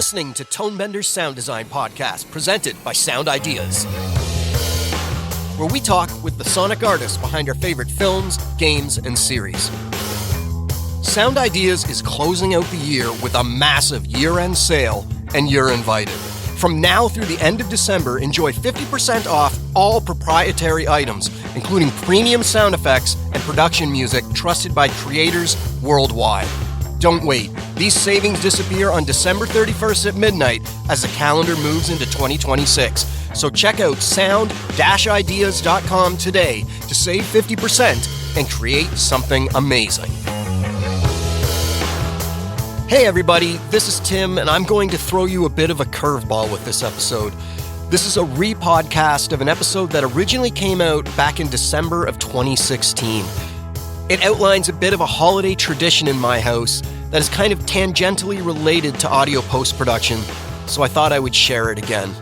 listening to Tonebender's Sound Design Podcast, presented by Sound Ideas, where we talk with the sonic artists behind our favorite films, games, and series. Sound Ideas is closing out the year with a massive year-end sale, and you're invited. From now through the end of December, enjoy 50% off all proprietary items, including premium sound effects and production music trusted by creators worldwide. Don't wait. These savings disappear on December 31st at midnight as the calendar moves into 2026. So check out sound-ideas.com today to save 50% and create something amazing. Hey everybody, this is Tim, and I'm going to throw you a bit of a curveball with this episode. This is a re-podcast of an episode that originally came out back in December of 2016. It outlines a bit of a holiday tradition in my house that is kind of tangentially related to audio post-production, so I thought I would share it again.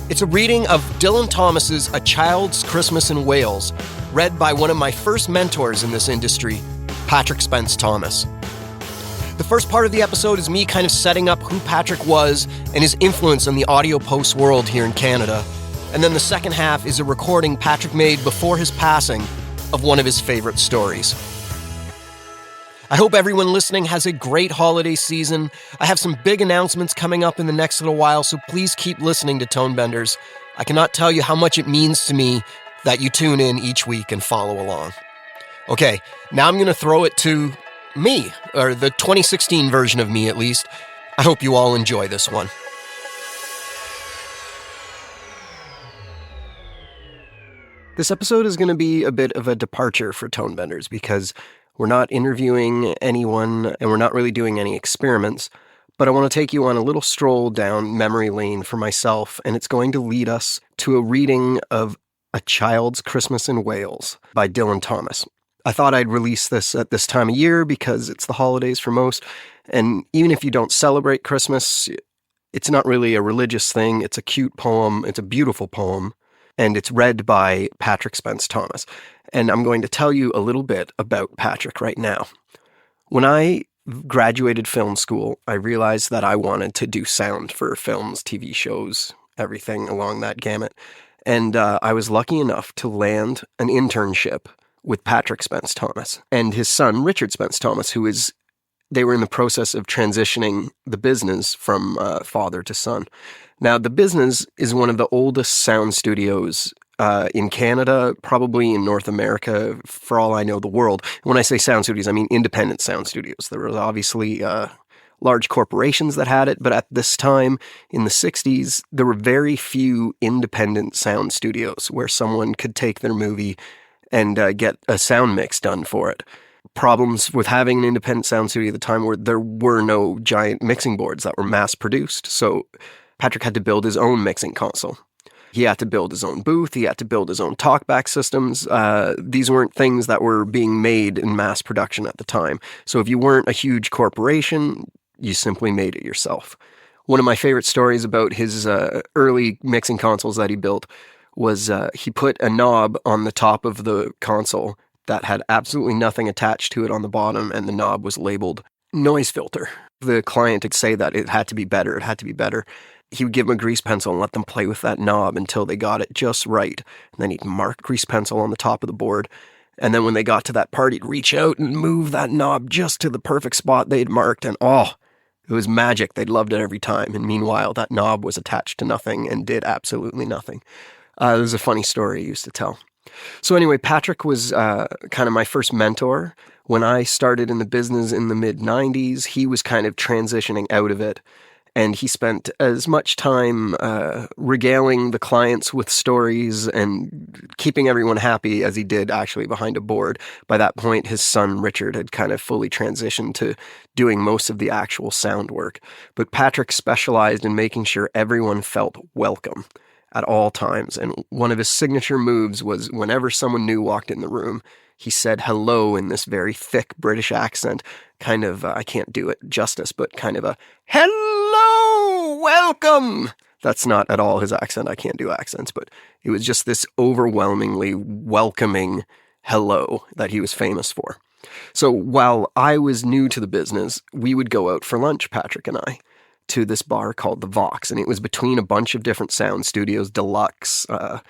It's a reading of Dylan Thomas's A Child's Christmas in Wales, read by one of my first mentors in this industry, Patrick Spence-Thomas. The first part of the episode is me kind of setting up who Patrick was and his influence on the audio post world here in Canada. And then the second half is a recording Patrick made before his passing of one of his favorite stories. I hope everyone listening has a great holiday season. I have some big announcements coming up in the next little while, so please keep listening to Tonebenders. I cannot tell you how much it means to me that you tune in each week and follow along. Okay, now I'm going to throw it to me, or the 2016 version of me at least. I hope you all enjoy this one. This episode is going to be a bit of a departure for Tonebenders because we're not interviewing anyone and we're not really doing any experiments, but I want to take you on a little stroll down memory lane for myself, and it's going to lead us to a reading of A Child's Christmas in Wales by Dylan Thomas. I thought I'd release this at this time of year because it's the holidays for most, and even if you don't celebrate Christmas, it's not really a religious thing. It's a cute poem, it's a beautiful poem, and it's read by Patrick Spence-Thomas. And I'm going to tell you a little bit about Patrick right now. When I graduated film school, I realized that I wanted to do sound for films, TV shows, everything along that gamut. And I was lucky enough to land an internship with Patrick Spence-Thomas and his son, Richard Spence-Thomas, they were in the process of transitioning the business from father to son. Now, the business is one of the oldest sound studios in Canada, probably in North America, for all I know, the world. When I say sound studios, I mean independent sound studios. There was obviously large corporations that had it, but at this time, in the 60s, there were very few independent sound studios where someone could take their movie and get a sound mix done for it. Problems with having an independent sound studio at the time were there were no giant mixing boards that were mass-produced, so Patrick had to build his own mixing console. He had to build his own booth. He had to build his own talkback systems. These weren't things that were being made in mass production at the time. So if you weren't a huge corporation, you simply made it yourself. One of my favorite stories about his early mixing consoles that he built was he put a knob on the top of the console that had absolutely nothing attached to it on the bottom, and the knob was labeled noise filter. The client would say that it had to be better, He would give them a grease pencil and let them play with that knob until they got it just right. And then he'd mark grease pencil on the top of the board. And then when they got to that part, he'd reach out and move that knob just to the perfect spot they'd marked. And it was magic. They'd loved it every time. And meanwhile, that knob was attached to nothing and did absolutely nothing. It was a funny story he used to tell. So anyway, Patrick was kind of my first mentor. When I started in the business in the mid-90s, he was kind of transitioning out of it. And he spent as much time regaling the clients with stories and keeping everyone happy as he did actually behind a board. By that point, his son, Richard, had kind of fully transitioned to doing most of the actual sound work. But Patrick specialized in making sure everyone felt welcome at all times. And one of his signature moves was whenever someone new walked in the room, he said hello in this very thick British accent, kind of, I can't do it justice, but kind of a hello, welcome. That's not at all his accent. I can't do accents, but it was just this overwhelmingly welcoming hello that he was famous for. So while I was new to the business, we would go out for lunch, Patrick and I. to this bar called the Vox, and it was between a bunch of different sound studios, Deluxe, a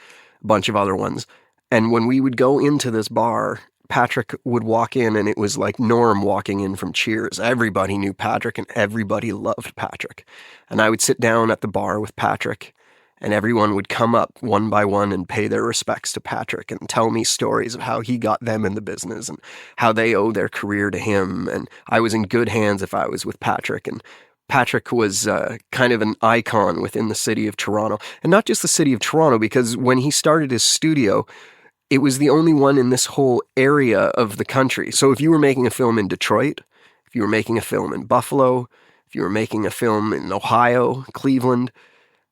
bunch of other ones. And when we would go into this bar, Patrick would walk in, and it was like Norm walking in from Cheers. Everybody knew Patrick, and everybody loved Patrick. And I would sit down at the bar with Patrick, and everyone would come up one by one and pay their respects to Patrick and tell me stories of how he got them in the business and how they owe their career to him. And I was in good hands if I was with Patrick. And Patrick was kind of an icon within the city of Toronto. And not just the city of Toronto, because when he started his studio, it was the only one in this whole area of the country. So if you were making a film in Detroit, if you were making a film in Buffalo, if you were making a film in Ohio, Cleveland,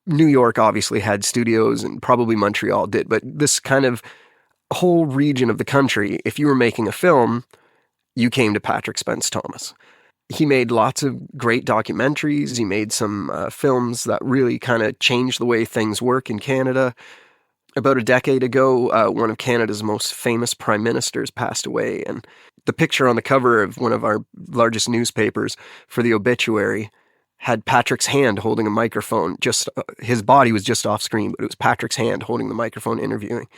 New York obviously had studios, and probably Montreal did, but this kind of whole region of the country, if you were making a film, you came to Patrick Spence-Thomas. He made lots of great documentaries. He made some films that really kind of changed the way things work in Canada. About a decade ago, one of Canada's most famous prime ministers passed away, and the picture on the cover of one of our largest newspapers for the obituary had Patrick's hand holding a microphone. Just his body was just off screen, but it was Patrick's hand holding the microphone, interviewing,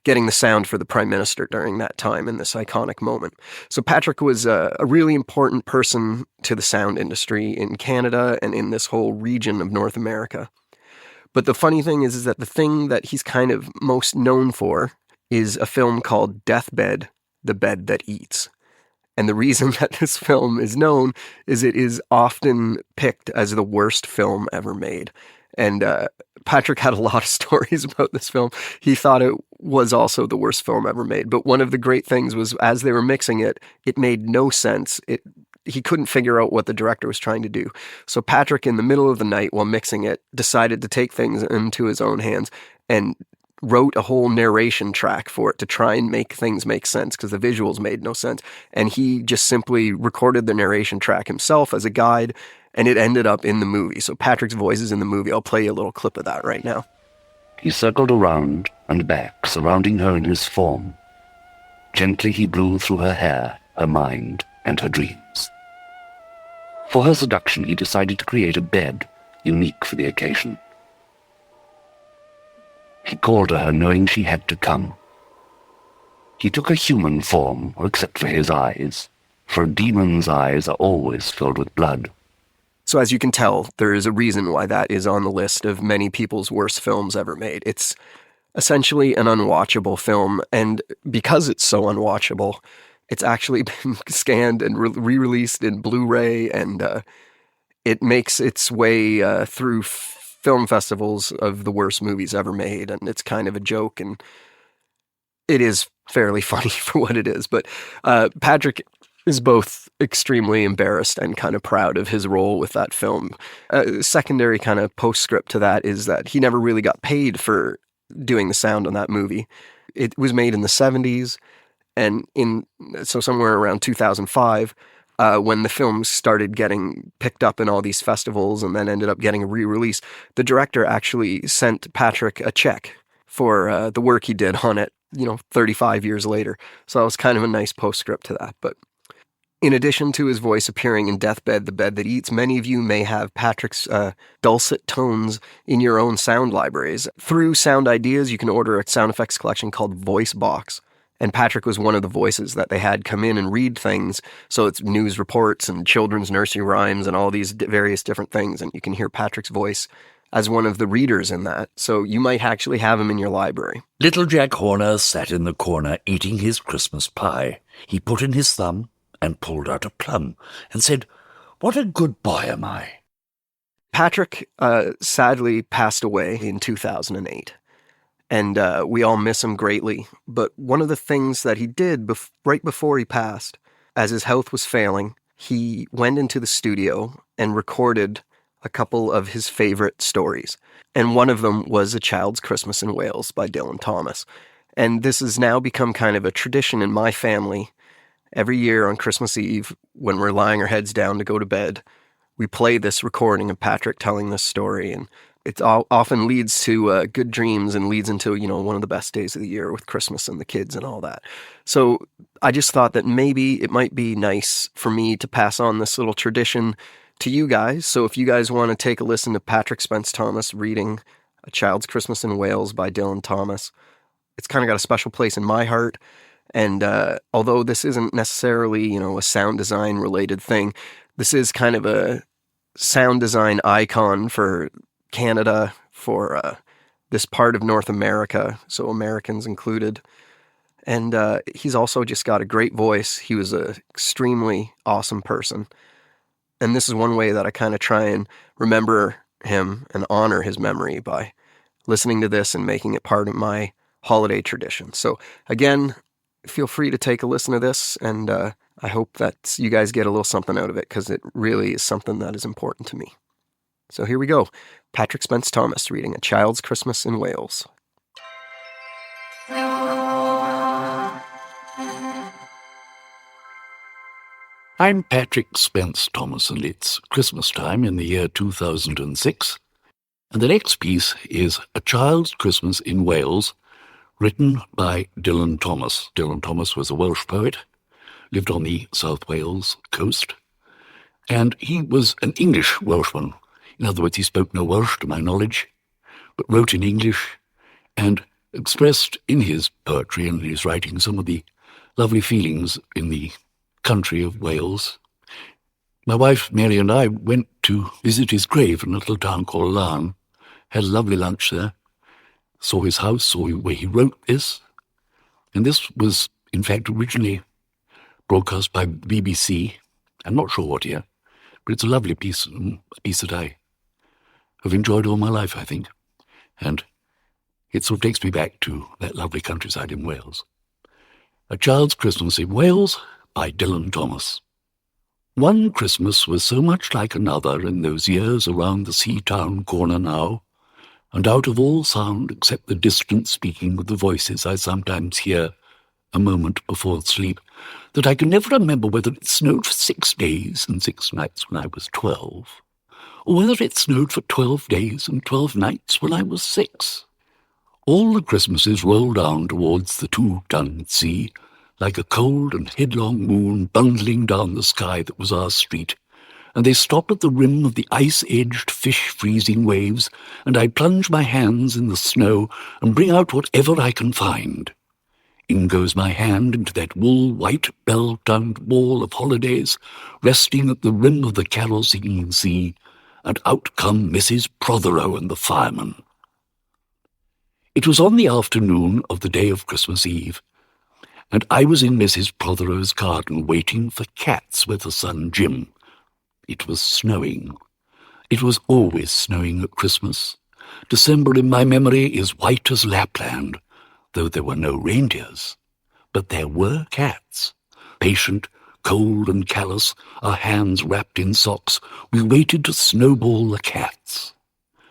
getting the sound for the prime minister during that time in this iconic moment. So Patrick was a really important person to the sound industry in Canada and in this whole region of North America. But the funny thing is that the thing that he's kind of most known for is a film called Deathbed, The Bed That Eats. And the reason that this film is known is it is often picked as the worst film ever made. And Patrick had a lot of stories about this film. He thought it was also the worst film ever made. But one of the great things was, as they were mixing it, it made no sense. He couldn't figure out what the director was trying to do. So Patrick, in the middle of the night while mixing it, decided to take things into his own hands and wrote a whole narration track for it to try and make things make sense, because the visuals made no sense. And he just simply recorded the narration track himself as a guide, and it ended up in the movie. So Patrick's voice is in the movie. I'll play you a little clip of that right now. He circled around and back, surrounding her in his form. Gently he blew through her hair, her mind, and her dreams. For her seduction, he decided to create a bed unique for the occasion. He called to her, knowing she had to come. He took a human form, except for his eyes, for a demon's eyes are always filled with blood. So as you can tell, there is a reason why that is on the list of many people's worst films ever made. It's essentially an unwatchable film, and because it's so unwatchable, it's actually been scanned and re-released in Blu-ray, and it makes its way through film festivals of the worst movies ever made, and it's kind of a joke, and it is fairly funny for what it is. But Patrick is both extremely embarrassed and kind of proud of his role with that film. Secondary kind of postscript to that is that he never really got paid for doing the sound on that movie. It was made in the 70s, and so somewhere around 2005, when the film started getting picked up in all these festivals and then ended up getting a re-release, the director actually sent Patrick a check for the work he did on it, 35 years later. So that was kind of a nice postscript to that. But in addition to his voice appearing in Deathbed, The Bed That Eats, many of you may have Patrick's dulcet tones in your own sound libraries. Through Sound Ideas, you can order a sound effects collection called Voice Box. And Patrick was one of the voices that they had come in and read things. So it's news reports and children's nursery rhymes and all these various different things. And you can hear Patrick's voice as one of the readers in that. So you might actually have him in your library. Little Jack Horner sat in the corner eating his Christmas pie. He put in his thumb and pulled out a plum and said, "What a good boy am I." Patrick sadly passed away in 2008. And we all miss him greatly. But one of the things that he did right before he passed, as his health was failing, he went into the studio and recorded a couple of his favorite stories. And one of them was A Child's Christmas in Wales by Dylan Thomas. And this has now become kind of a tradition in my family. Every year on Christmas Eve, when we're lying our heads down to go to bed, we play this recording of Patrick telling this story, and it often leads to good dreams and leads into, one of the best days of the year with Christmas and the kids and all that. So I just thought that maybe it might be nice for me to pass on this little tradition to you guys. So if you guys want to take a listen to Patrick Spence-Thomas reading A Child's Christmas in Wales by Dylan Thomas, it's kind of got a special place in my heart. And although this isn't necessarily, a sound design related thing, this is kind of a sound design icon for Canada, for this part of North America, so Americans included. And he's also just got a great voice. He was an extremely awesome person. And this is one way that I kind of try and remember him and honor his memory by listening to this and making it part of my holiday tradition. So again, feel free to take a listen to this, and I hope that you guys get a little something out of it, because it really is something that is important to me. So here we go. Patrick Spence-Thomas reading A Child's Christmas in Wales. I'm Patrick Spence-Thomas, and it's Christmas time in the year 2006. And the next piece is A Child's Christmas in Wales, written by Dylan Thomas. Dylan Thomas was a Welsh poet, lived on the South Wales coast, and he was an English Welshman. In other words, he spoke no Welsh to my knowledge, but wrote in English and expressed in his poetry and his writing some of the lovely feelings in the country of Wales. My wife Mary and I went to visit his grave in a little town called Larne, had a lovely lunch there, saw his house, saw where he wrote this, and this was in fact originally broadcast by BBC. I'm not sure what year, but it's a lovely piece, a piece that I have enjoyed all my life, I think, and it sort of takes me back to that lovely countryside in Wales. A Child's Christmas in Wales by Dylan Thomas. One Christmas was so much like another in those years around the sea town corner now, and out of all sound except the distant speaking of the voices I sometimes hear a moment before sleep, that I can never remember whether it snowed for 6 days and 6 nights when I was 12, or whether it snowed for 12 days and 12 nights when I was 6. All the Christmases rolled down towards the two-tongued sea, like a cold and headlong moon bundling down the sky that was our street, and they stopped at the rim of the ice-edged, fish-freezing waves, and I plunge my hands in the snow and bring out whatever I can find. In goes my hand into that wool-white, bell-tongued wall of holidays, resting at the rim of the carol-singing sea, and out come Mrs. Prothero and the fireman. It was on the afternoon of the day of Christmas Eve, and I was in Mrs. Prothero's garden waiting for cats with her son Jim. It was snowing. It was always snowing at Christmas. December in my memory is white as Lapland, though there were no reindeers. But there were cats. Patient, cold and callous, our hands wrapped in socks, we waited to snowball the cats.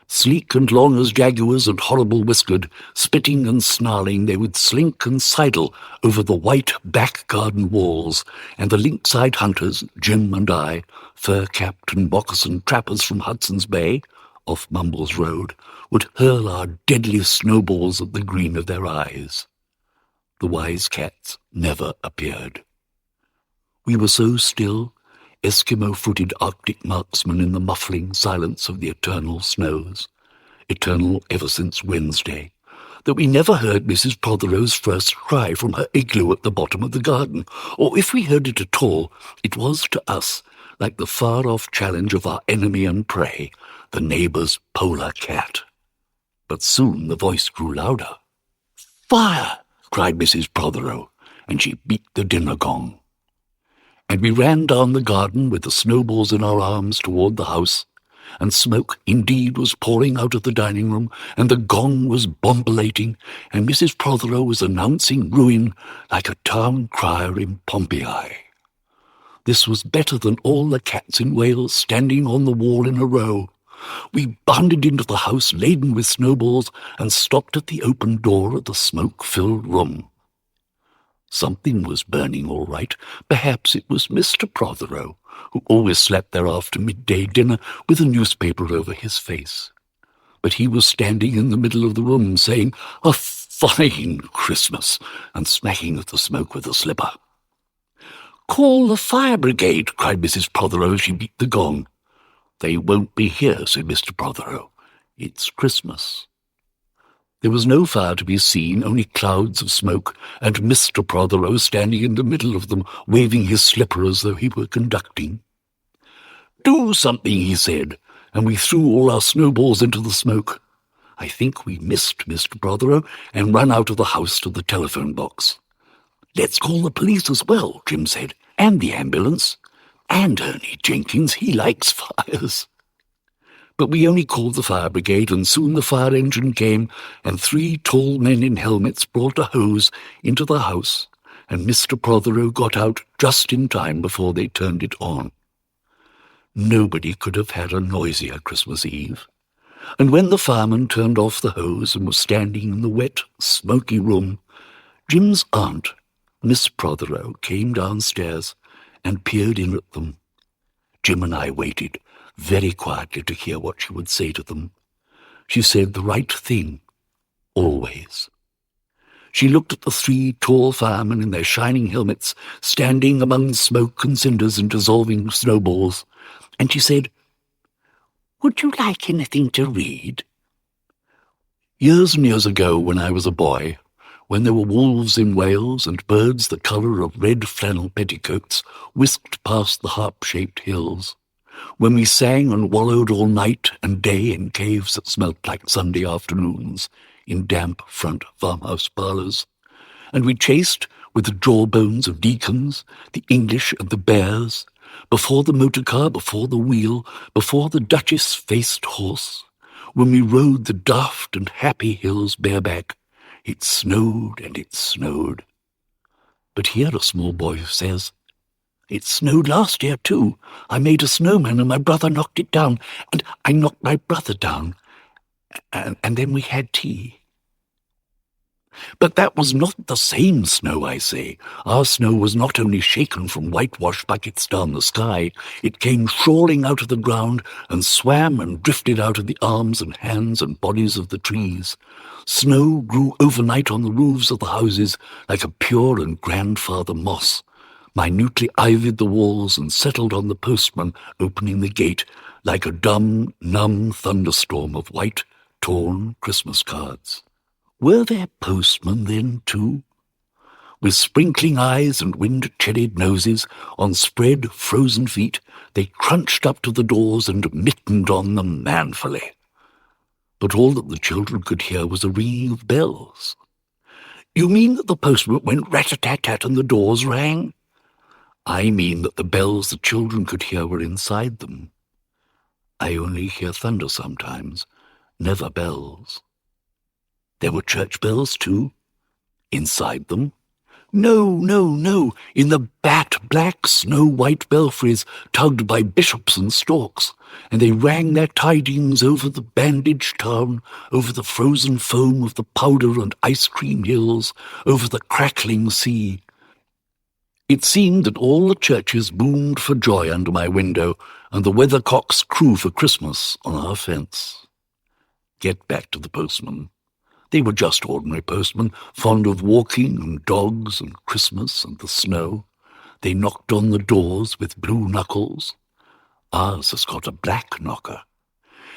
Sleek and long as jaguars and horrible-whiskered, spitting and snarling, they would slink and sidle over the white back garden walls, and the lynx-eyed hunters, Jim and I, fur-capped and moccasined trappers from Hudson's Bay, off Mumbles Road, would hurl our deadly snowballs at the green of their eyes. The wise cats never appeared. We were so still, Eskimo-footed Arctic marksmen in the muffling silence of the eternal snows, eternal ever since Wednesday, that we never heard Mrs. Prothero's first cry from her igloo at the bottom of the garden, or if we heard it at all, it was to us like the far-off challenge of our enemy and prey, the neighbour's polar cat. But soon the voice grew louder. "Fire!" cried Mrs. Prothero, and she beat the dinner gong. And we ran down the garden with the snowballs in our arms toward the house, and smoke indeed was pouring out of the dining room, and the gong was bombilating, and Mrs. Prothero was announcing ruin like a town crier in Pompeii. This was better than all the cats in Wales standing on the wall in a row. We bounded into the house laden with snowballs and stopped at the open door of the smoke-filled room. Something was burning all right. Perhaps it was Mr. Prothero, who always slept there after midday dinner with a newspaper over his face. But he was standing in the middle of the room saying, "A fine Christmas," and smacking at the smoke with a slipper. "Call the fire brigade," cried Mrs. Prothero as she beat the gong. "They won't be here," said Mr. Prothero. "It's Christmas." There was no fire to be seen, only clouds of smoke, and Mr. Prothero standing in the middle of them, waving his slipper as though he were conducting. "Do something," he said, and we threw all our snowballs into the smoke. I think we missed Mr. Prothero and ran out of the house to the telephone box. "Let's call the police as well," Jim said, "and the ambulance. And Ernie Jenkins, he likes fires." But we only called the fire brigade, and soon the fire engine came, and 3 tall men in helmets brought a hose into the house, and Mr. Prothero got out just in time before they turned it on. Nobody could have had a noisier Christmas Eve. And when the fireman turned off the hose and was standing in the wet, smoky room, Jim's aunt, Miss Prothero, came downstairs and peered in at them. Jim and I waited very quietly to hear what she would say to them. She said the right thing, always. She looked at the 3 tall firemen in their shining helmets, standing among smoke and cinders and dissolving snowballs, and she said, "Would you like anything to read?" Years and years ago, when I was a boy, when there were wolves in Wales and birds the colour of red flannel petticoats whisked past the harp-shaped hills, when we sang and wallowed all night and day in caves that smelt like Sunday afternoons, in damp front farmhouse parlours, and we chased with the jawbones of deacons, the English and the bears, before the motor car, before the wheel, before the duchess-faced horse, when we rode the daft and happy hills bareback, it snowed and it snowed. But here a small boy says, "It snowed last year too. I made a snowman and my brother knocked it down, and I knocked my brother down, and then we had tea." But that was not the same snow, I say. Our snow was not only shaken from whitewash buckets down the sky, it came crawling out of the ground and swam and drifted out of the arms and hands and bodies of the trees. Snow grew overnight on the roofs of the houses like a pure and grandfather moss, minutely ivied the walls and settled on the postman opening the gate like a dumb, numb thunderstorm of white, torn Christmas cards. Were there postmen then, too? With sprinkling eyes and wind-chillied noses, on spread, frozen feet, they crunched up to the doors and mittened on them manfully. But all that the children could hear was a ringing of bells. "You mean that the postman went rat-a-tat-tat and the doors rang?" "I mean that the bells the children could hear were inside them. I only hear thunder sometimes, never bells." "There were church bells, too? Inside them?" No, in the bat-black snow-white belfries tugged by bishops and storks, and they rang their tidings over the bandaged town, over the frozen foam of the powder and ice-cream hills, over the crackling sea. It seemed that all the churches boomed for joy under my window, and the weathercocks crew for Christmas on our fence. Get back to the postman. They were just ordinary postmen, fond of walking and dogs and Christmas and the snow. They knocked on the doors with blue knuckles. Ours has got a black knocker.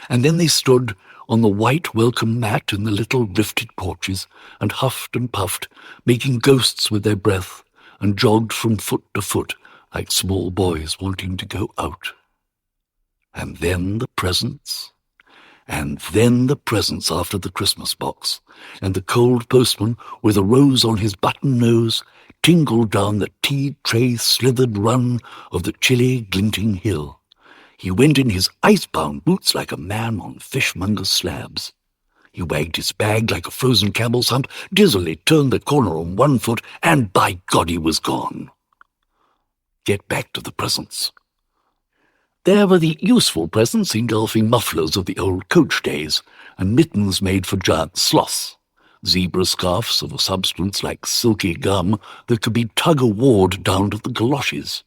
And then they stood on the white welcome mat in the little rifted porches and huffed and puffed, making ghosts with their breath, and jogged from foot to foot like small boys wanting to go out. And then the presents. And then the presents after the Christmas box, and the cold postman, with a rose on his button nose, tingled down the tea-tray slithered run of the chilly, glinting hill. He went in his ice-bound boots like a man on fishmonger's slabs. He wagged his bag like a frozen camel's hump, dizzily turned the corner on one foot, and by God he was gone. Get back to the presents. There were the useful presents engulfing mufflers of the old coach days, and mittens made for giant sloths, zebra scarfs of a substance like silky gum that could be tug-of-warred down to the galoshes,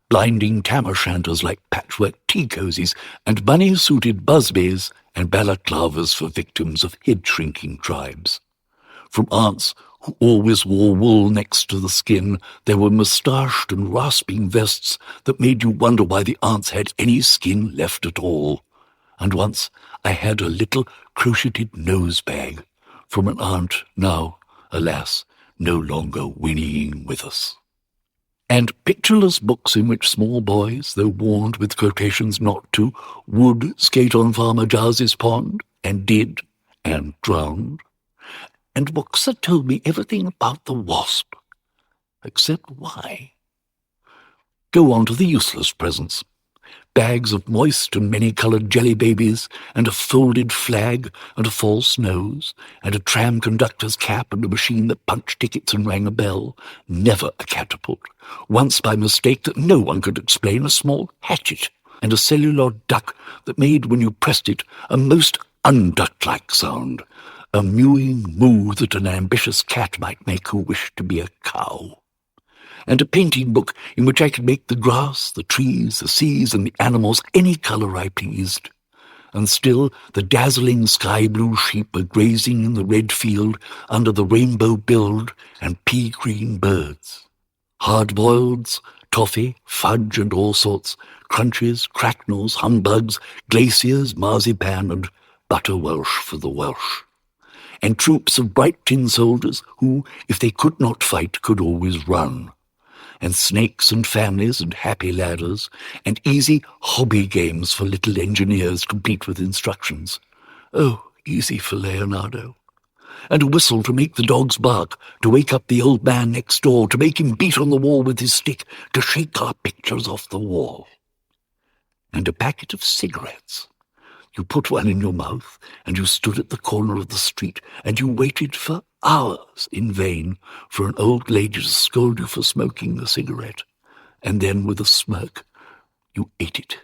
blinding tam-o'-shanters like patchwork tea-cozies, and bunny-suited busbies and balaclavas for victims of head-shrinking tribes. From aunts always wore wool next to the skin. There were moustached and rasping vests that made you wonder why the aunts had any skin left at all. And once I had a little crocheted nose bag from an aunt now, alas, no longer whinnying with us. And pictureless books in which small boys, though warned with quotations not to, would skate on Farmer Giles's pond, and did, and drowned. And books that told me everything about the wasp, except why. Go on to the useless presents. Bags of moist and many-coloured jelly babies, and a folded flag, and a false nose, and a tram conductor's cap, and a machine that punched tickets and rang a bell. Never a catapult. Once by mistake that no one could explain, a small hatchet, and a cellular duck that made, when you pressed it, a most unduck-like sound, a mewing moo that an ambitious cat might make who wished to be a cow. And a painting book in which I could make the grass, the trees, the seas, and the animals any colour I pleased. And still the dazzling sky-blue sheep were grazing in the red field under the rainbow-billed and pea-green birds. Hard-boileds, toffee, fudge, and all sorts, crunches, cracknels, humbugs, glaciers, marzipan, and butter Welsh for the Welsh. And troops of bright tin soldiers who, if they could not fight, could always run. And snakes and families and happy ladders, and easy hobby games for little engineers complete with instructions. Oh, easy for Leonardo. And a whistle to make the dogs bark, to wake up the old man next door, to make him beat on the wall with his stick, to shake our pictures off the wall. And a packet of cigarettes. You put one in your mouth, and you stood at the corner of the street, and you waited for hours in vain for an old lady to scold you for smoking a cigarette. And then, with a smirk, you ate it.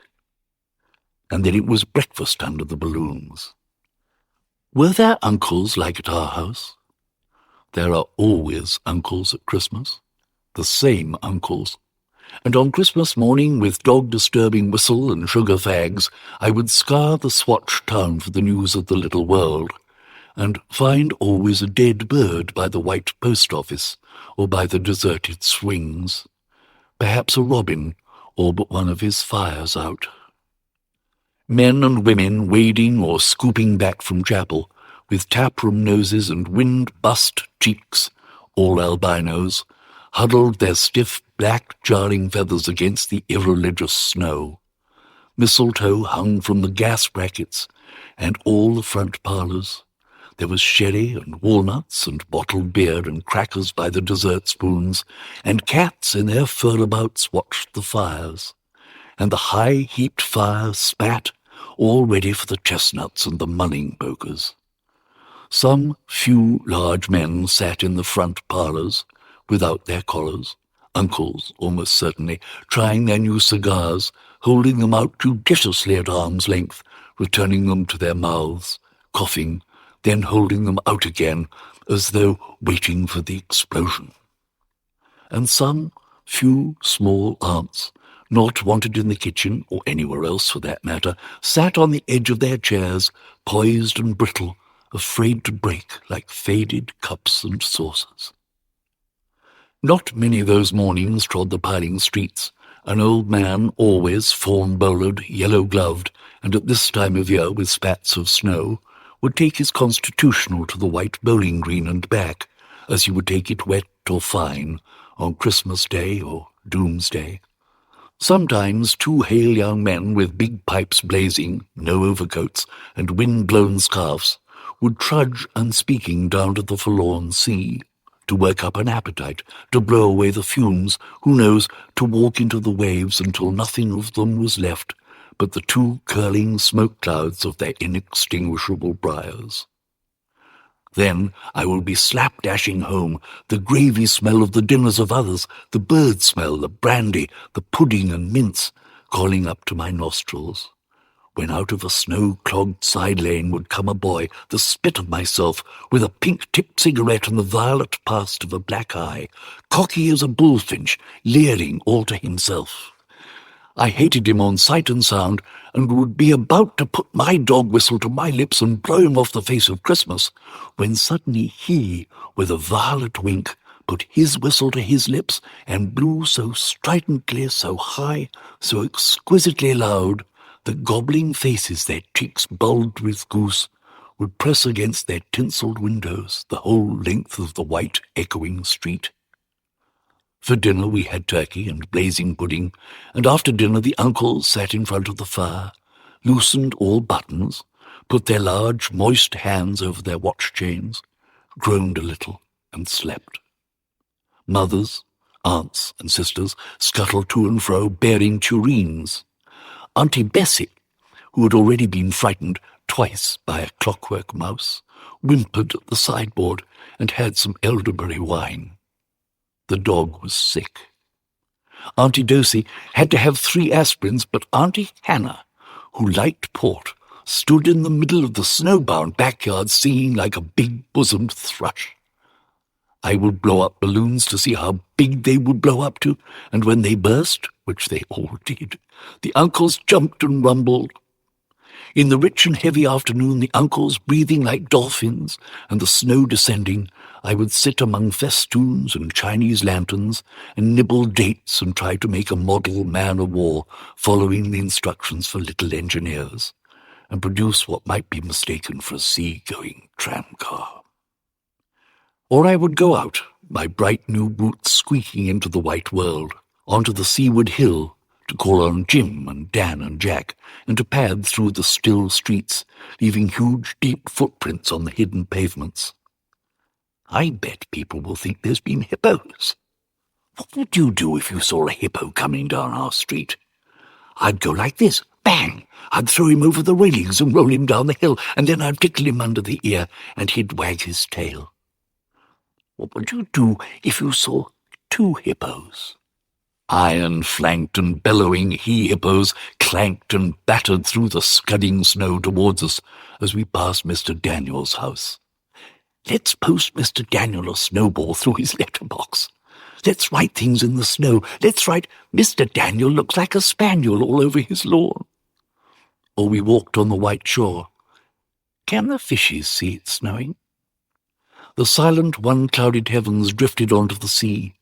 And then it was breakfast under the balloons. Were there uncles like at our house? There are always uncles at Christmas, the same uncles. And on Christmas morning, with dog-disturbing whistle and sugar fags, I would scour the Swatch town for the news of the little world, and find always a dead bird by the white post office, or by the deserted swings. Perhaps a robin, all but one of his fires out. Men and women wading or scooping back from chapel, with taproom noses and wind-bust cheeks, all albinos, huddled their stiff black jarring feathers against the irreligious snow. Mistletoe hung from the gas brackets, and all the front parlours. There was sherry and walnuts and bottled beer and crackers by the dessert spoons, and cats in their furabouts watched the fires. And the high-heaped fire spat, all ready for the chestnuts and the munning pokers. Some few large men sat in the front parlours, without their collars, uncles almost certainly, trying their new cigars, holding them out judiciously at arm's length, returning them to their mouths, coughing, then holding them out again, as though waiting for the explosion. And some few small aunts, not wanted in the kitchen, or anywhere else for that matter, sat on the edge of their chairs, poised and brittle, afraid to break like faded cups and saucers. Not many those mornings trod the piling streets. An old man, always fawn-bowlered, yellow-gloved, and at this time of year with spats of snow, would take his constitutional to the white bowling green and back, as he would take it wet or fine, on Christmas Day or Doomsday. Sometimes 2 hale young men with big pipes blazing, no overcoats, and wind-blown scarfs, would trudge unspeaking down to the forlorn sea, to work up an appetite, to blow away the fumes, who knows, to walk into the waves until nothing of them was left but the 2 curling smoke clouds of their inextinguishable briars. Then I will be slap-dashing home, the gravy smell of the dinners of others, the bird smell, the brandy, the pudding and mince, calling up to my nostrils, when out of a snow-clogged side lane would come a boy, the spit of myself, with a pink-tipped cigarette and the violet past of a black eye, cocky as a bullfinch, leering all to himself. I hated him on sight and sound, and would be about to put my dog whistle to my lips and blow him off the face of Christmas, when suddenly he, with a violent wink, put his whistle to his lips and blew so stridently, so high, so exquisitely loud, that gobbling faces, their cheeks bulged with goose, would press against their tinselled windows the whole length of the white echoing street. For dinner we had turkey and blazing pudding, and after dinner the uncles sat in front of the fire, loosened all buttons, put their large moist hands over their watch chains, groaned a little, and slept. Mothers, aunts, and sisters scuttled to and fro bearing tureens. Auntie Bessie, who had already been frightened twice by a clockwork mouse, whimpered at the sideboard and had some elderberry wine. The dog was sick. Auntie Dosey had to have 3 aspirins, but Auntie Hannah, who liked port, stood in the middle of the snowbound backyard singing like a big-bosomed thrush. I would blow up balloons to see how big they would blow up to, and when they burst, which they all did, the uncles jumped and rumbled. In the rich and heavy afternoon, the uncles breathing like dolphins, and the snow descending, I would sit among festoons and Chinese lanterns and nibble dates and try to make a model man-of-war following the instructions for little engineers, and produce what might be mistaken for a sea-going tramcar. Or I would go out, my bright new boots squeaking into the white world, onto the seaward hill, to call on Jim and Dan and Jack, and to pad through the still streets, leaving huge, deep footprints on the hidden pavements. I bet people will think there's been hippos. What would you do if you saw a hippo coming down our street? I'd go like this, bang! I'd throw him over the railings and roll him down the hill, and then I'd tickle him under the ear, and he'd wag his tail. What would you do if you saw 2 hippos? Iron-flanked and bellowing he-hippos clanked and battered through the scudding snow towards us as we passed Mr. Daniel's house. Let's post Mr. Daniel a snowball through his letterbox. Let's write things in the snow. Let's write, Mr. Daniel looks like a spaniel all over his lawn. Or we walked on the white shore. Can the fishes see it snowing? The silent, one-clouded heavens drifted onto the sea.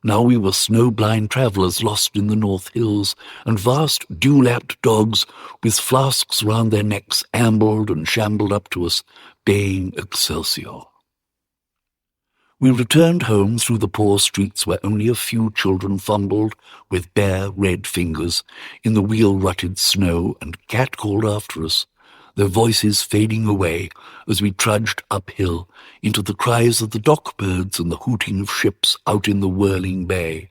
Now we were snow-blind travellers lost in the North Hills, and vast, dew-lapped dogs with flasks round their necks ambled and shambled up to us, baying Excelsior. We returned home through the poor streets where only a few children fumbled with bare red fingers in the wheel-rutted snow and cat-called after us, their voices fading away as we trudged uphill into the cries of the dock-birds and the hooting of ships out in the whirling bay.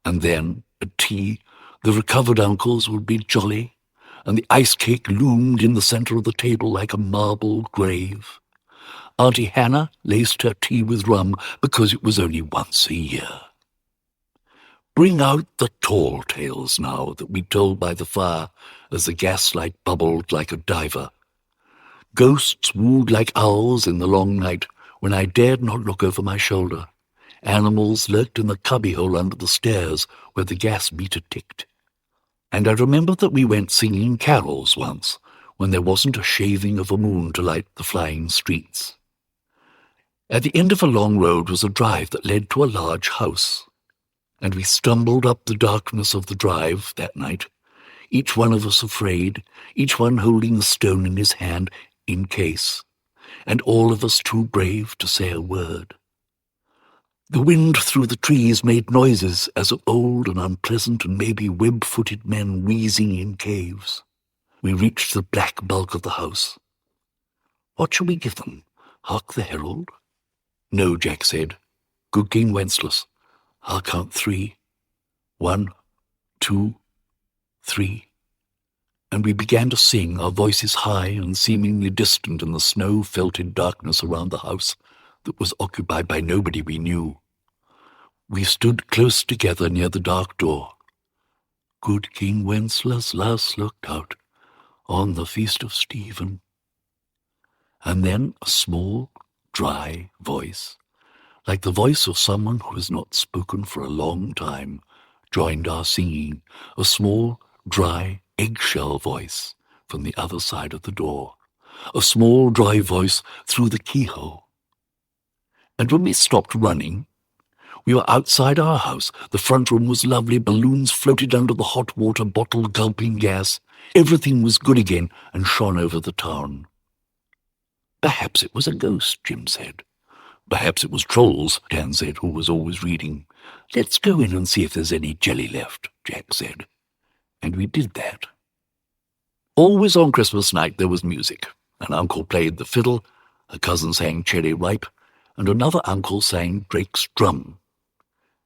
And then, at tea, the recovered uncles would be jolly, and the ice-cake loomed in the centre of the table like a marble grave. Auntie Hannah laced her tea with rum because it was only once a year. Bring out the tall tales now that we told by the fire as the gaslight bubbled like a diver. Ghosts wooed like owls in the long night when I dared not look over my shoulder. Animals lurked in the cubbyhole under the stairs where the gas meter ticked. And I remember that we went singing carols once when there wasn't a shaving of a moon to light the flying streets. At the end of a long road was a drive that led to a large house, and we stumbled up the darkness of the drive that night, each one of us afraid, each one holding a stone in his hand in case, and all of us too brave to say a word. The wind through the trees made noises as of old and unpleasant and maybe web-footed men wheezing in caves. We reached the black bulk of the house. What shall we give them? Hark the herald? No, Jack said. Good King Wenceslas. I'll count 3. 1, 2, 3. And we began to sing, our voices high and seemingly distant in the snow-felted darkness around the house that was occupied by nobody we knew. We stood close together near the dark door. Good King Wenceslas last looked out on the feast of Stephen. And then a small, dry voice, like the voice of someone who has not spoken for a long time, joined our singing, a small, dry, eggshell voice from the other side of the door, a small, dry voice through the keyhole. And when we stopped running, we were outside our house. The front room was lovely. Balloons floated under the hot water bottle, gulping gas. Everything was good again and shone over the town. Perhaps it was a ghost, Jim said. Perhaps it was trolls, Dan said, who was always reading. Let's go in and see if there's any jelly left, Jack said. And we did that. Always on Christmas night there was music. An uncle played the fiddle, a cousin sang Cherry Ripe, and another uncle sang Drake's Drum.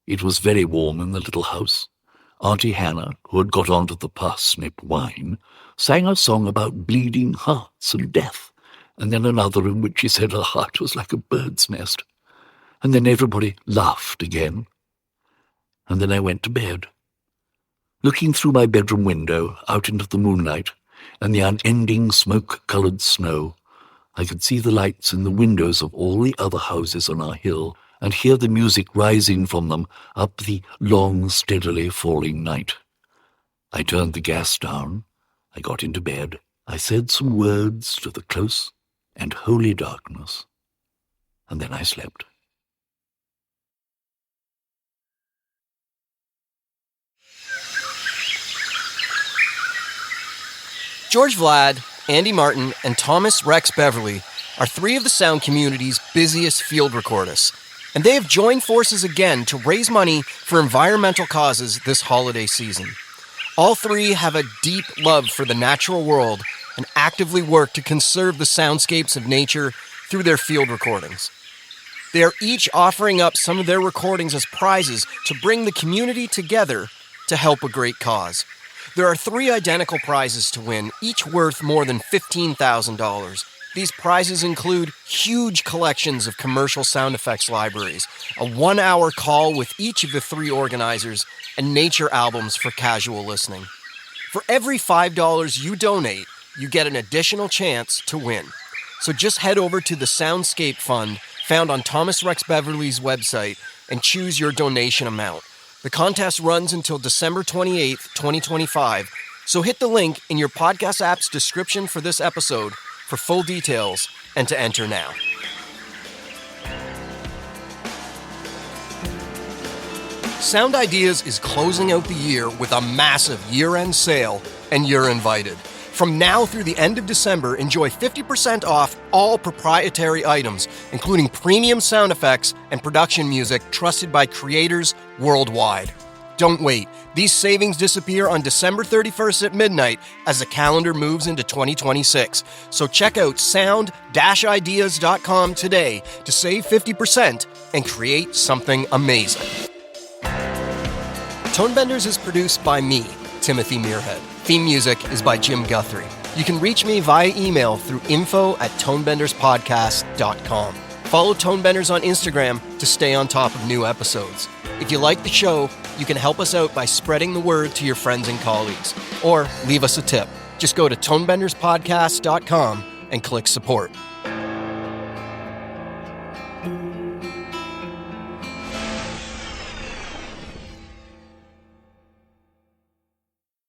It was very warm in the little house. Auntie Hannah, who had got onto the parsnip wine, sang a song about bleeding hearts and death, and then another in which she said her heart was like a bird's nest. And then everybody laughed again. And then I went to bed. Looking through my bedroom window out into the moonlight and the unending smoke-coloured snow, I could see the lights in the windows of all the other houses on our hill and hear the music rising from them up the long, steadily falling night. I turned the gas down. I got into bed. I said some words to the close and holy darkness, and then I slept. George Vlad, Andy Martin, and Thomas Rex Beverly are three of the sound community's busiest field recordists, and they have joined forces again to raise money for environmental causes this holiday season. All three have a deep love for the natural world and actively work to conserve the soundscapes of nature through their field recordings. They are each offering up some of their recordings as prizes to bring the community together to help a great cause. There are 3 identical prizes to win, each worth more than $15,000. These prizes include huge collections of commercial sound effects libraries, a 1-hour call with each of the 3 organizers, and nature albums for casual listening. For every $5 you donate, you get an additional chance to win. So just head over to the Soundscape Fund, found on Thomas Rex Beverly's website, and choose your donation amount. The contest runs until December 28th, 2025, so hit the link in your podcast app's description for this episode for full details and to enter now. Sound Ideas is closing out the year with a massive year-end sale, and you're invited. From now through the end of December, enjoy 50% off all proprietary items, including premium sound effects and production music trusted by creators worldwide. Don't wait. These savings disappear on December 31st at midnight as the calendar moves into 2026. So check out sound-ideas.com today to save 50% and create something amazing. Tonebenders is produced by me, Timothy Muirhead. Theme music is by Jim Guthrie. You can reach me via email through info@tonebenderspodcast.com. Follow Tonebenders on Instagram to stay on top of new episodes. If you like the show, you can help us out by spreading the word to your friends and colleagues, or leave us a tip. Just go to tonebenderspodcast.com and click support.